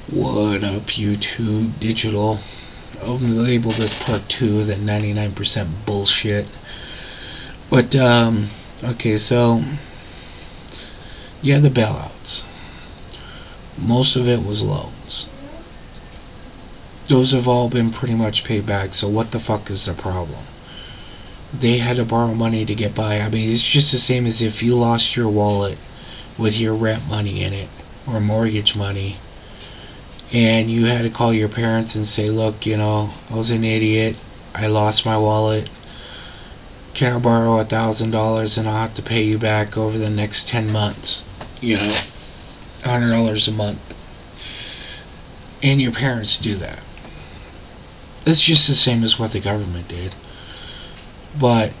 What up, YouTube Digital? I'll label this part 2 of the 99% bullshit. But, okay, so you have the bailouts. Most of it was loans. Those have all been pretty much paid back, so what the fuck is the problem? They had to borrow money to get by. I mean, it's just the same as if you lost your wallet with your rent money in it, or mortgage money, and you had to call your parents and say, look, I was an idiot, I lost my wallet, can I borrow $1,000 and I'll have to pay you back over the next 10 months, $100 a month. And your parents do that. It's just the same as what the government did. But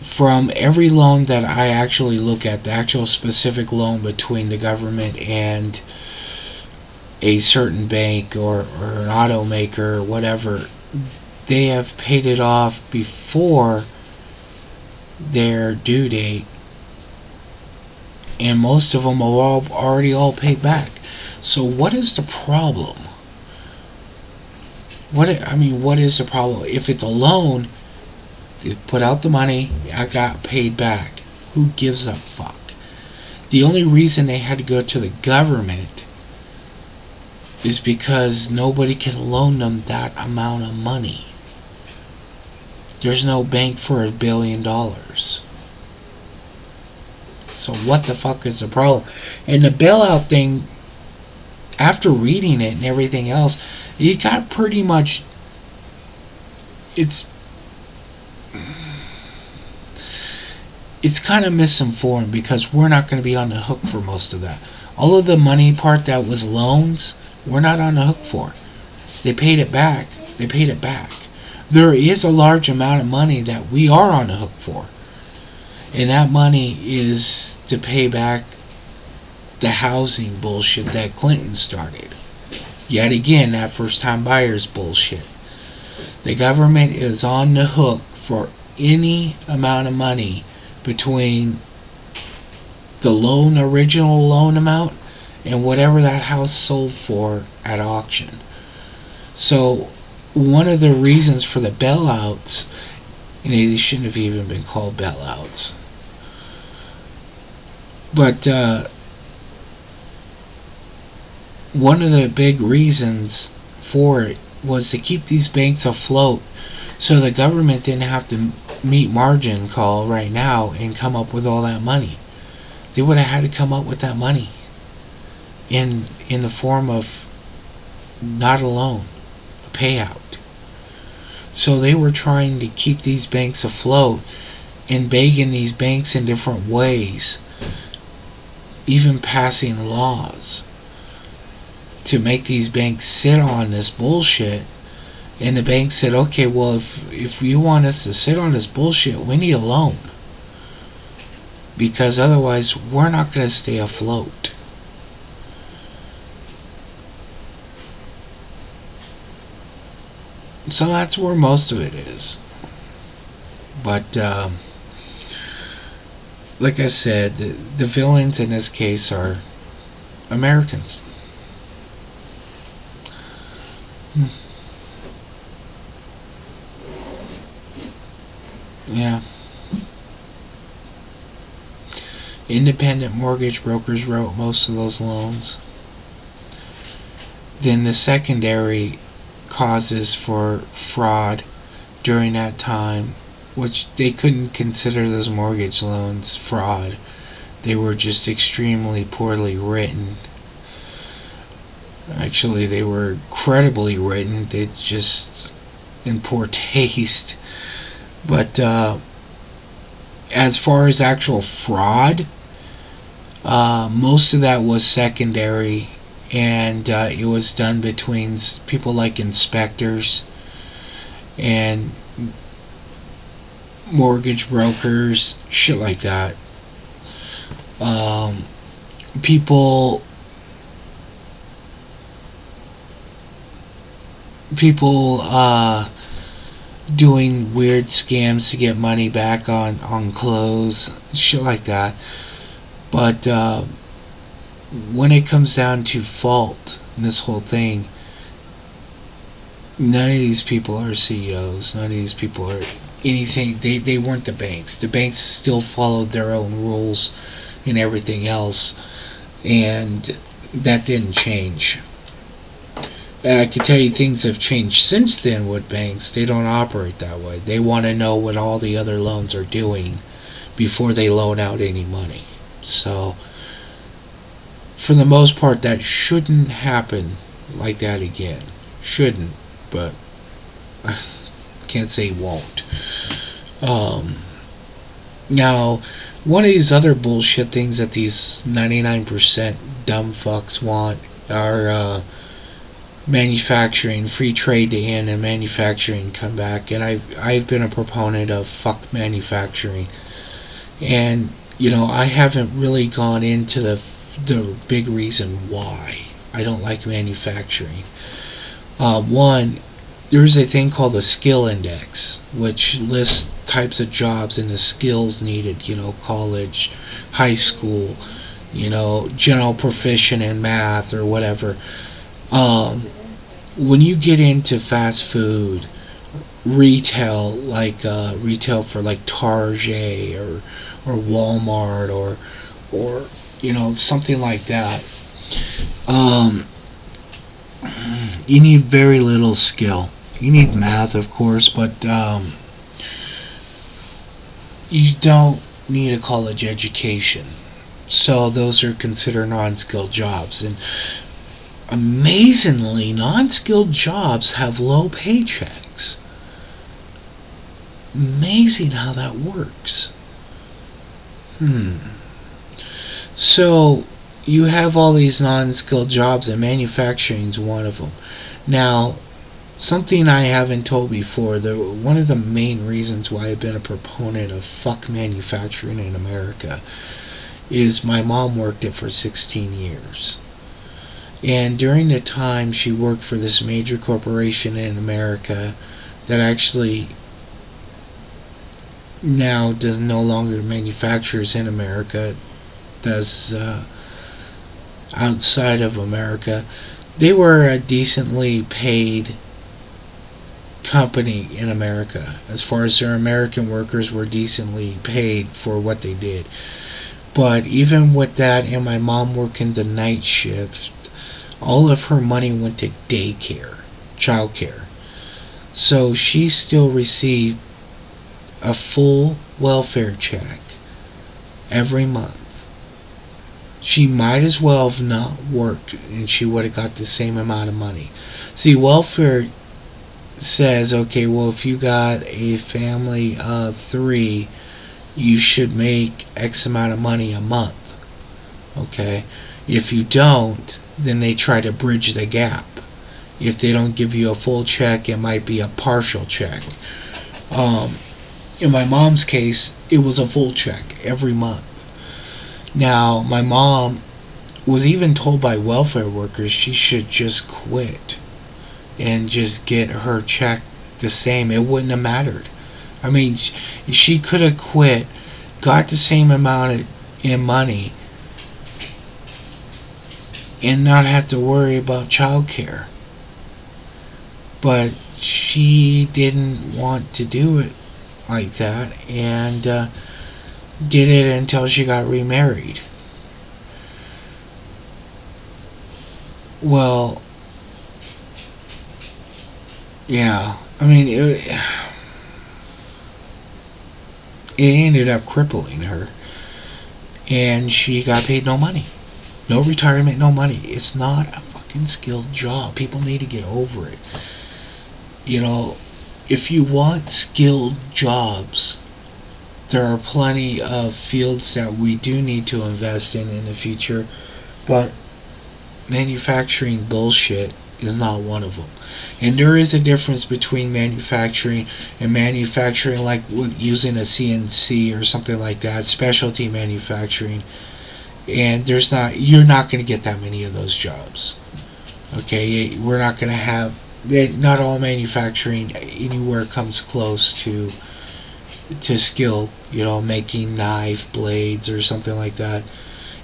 from every loan that I actually look at, the actual specific loan between the government and a certain bank or an automaker or whatever, they have paid it off before their due date, and most of them are already all paid back. So what is the problem? What is the problem? If it's a loan, they put out the money, I got paid back. Who gives a fuck? The only reason they had to go to the government is because nobody can loan them that amount of money. There's no bank for $1 billion. So what the fuck is the problem? And the bailout thing, after reading it and everything else, it got pretty much, it's kind of misinformed, because we're not going to be on the hook for most of that. All of the money part that was loans, we're not on the hook for. They paid it back. They paid it back. There is a large amount of money that we are on the hook for, and that money is to pay back the housing bullshit that Clinton started. Yet again, that first-time buyers bullshit. The government is on the hook for any amount of money between the original loan amount and whatever that house sold for at auction. So one of the reasons for the bailouts, and they shouldn't have even been called bailouts, but one of the big reasons for it was to keep these banks afloat, so the government didn't have to meet margin call right now and come up with all that money. They would have had to come up with that money in the form of not a loan, a payout. So they were trying to keep these banks afloat and begging these banks in different ways, even passing laws to make these banks sit on this bullshit. And the bank said, okay, well, if you want us to sit on this bullshit, we need a loan, because otherwise we're not going to stay afloat. So that's where most of it is. But like I said, the villains in this case are Americans. Yeah. Independent mortgage brokers wrote most of those loans. Then the secondary causes for fraud during that time, which they couldn't consider those mortgage loans fraud. They were just extremely poorly written. Actually, they were credibly written. They just in poor taste. But as far as actual fraud, most of that was secondary, and it was done between people like inspectors and mortgage brokers, shit like that. People doing weird scams to get money back on clothes, shit like that. But when it comes down to fault in this whole thing, none of these people are CEOs. None of these people are anything. They weren't the banks. The banks still followed their own rules and everything else, and that didn't change. I can tell you things have changed since then with banks. They don't operate that way. They want to know what all the other loans are doing before they loan out any money. So, for the most part, that shouldn't happen like that again. Shouldn't, but I can't say won't. Now, one of these other bullshit things that these 99% dumb fucks want are manufacturing, free trade to end, and manufacturing come back. And I've been a proponent of fuck manufacturing, and I haven't really gone into the big reason why I don't like manufacturing. One, there's a thing called the skill index, which lists types of jobs and the skills needed. College, high school, general proficient in math or whatever. When you get into fast food, retail, like retail for like Target or Walmart or something like that, you need very little skill. You need math, of course, but you don't need a college education. So those are considered non-skilled jobs, and amazingly, non-skilled jobs have low paychecks. Amazing how that works. So you have all these non-skilled jobs, and manufacturing is one of them. Now, something I haven't told before, one of the main reasons why I've been a proponent of fuck manufacturing in America is my mom worked it for 16 years. And during the time she worked for this major corporation in America that actually now does no longer manufactures in America, does outside of America, they were a decently paid company in America. As far as their American workers were decently paid for what they did. But even with that, and my mom working the night shift, all of her money went to daycare, childcare. So she still received a full welfare check every month. She might as well have not worked, and she would have got the same amount of money. See, welfare says, okay, well, if you got a family of 3, you should make X amount of money a month. Okay? If you don't, then they try to bridge the gap. If they don't give you a full check, it might be a partial check. In my mom's case, it was a full check every month. Now, my mom was even told by welfare workers she should just quit and just get her check the same. It wouldn't have mattered. I mean, she could have quit, got the same amount in money, and not have to worry about childcare. But she didn't want to do it like that, and did it until she got remarried. Well, yeah, I mean, it ended up crippling her, and she got paid no money. No retirement, no money. It's not a fucking skilled job. People need to get over it. If you want skilled jobs, there are plenty of fields that we do need to invest in the future, but manufacturing bullshit is not one of them. And there is a difference between manufacturing and manufacturing like with using a CNC or something like that, specialty manufacturing. And you're not going to get that many of those jobs. Okay, we're not going to have, not all manufacturing anywhere comes close to skill, making knife blades or something like that.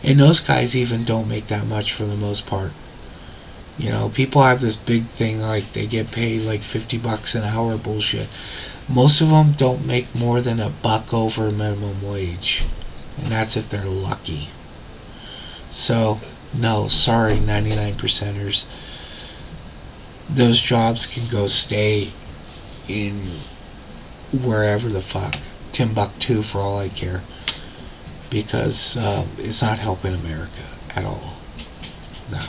And those guys even don't make that much for the most part. You know, people have this big thing like they get paid like $50 an hour bullshit. Most of them don't make more than $1 over minimum wage, and that's if they're lucky. So, no, sorry, 99%ers. Those jobs can go stay in wherever the fuck, Timbuktu for all I care, because it's not helping America at all. No.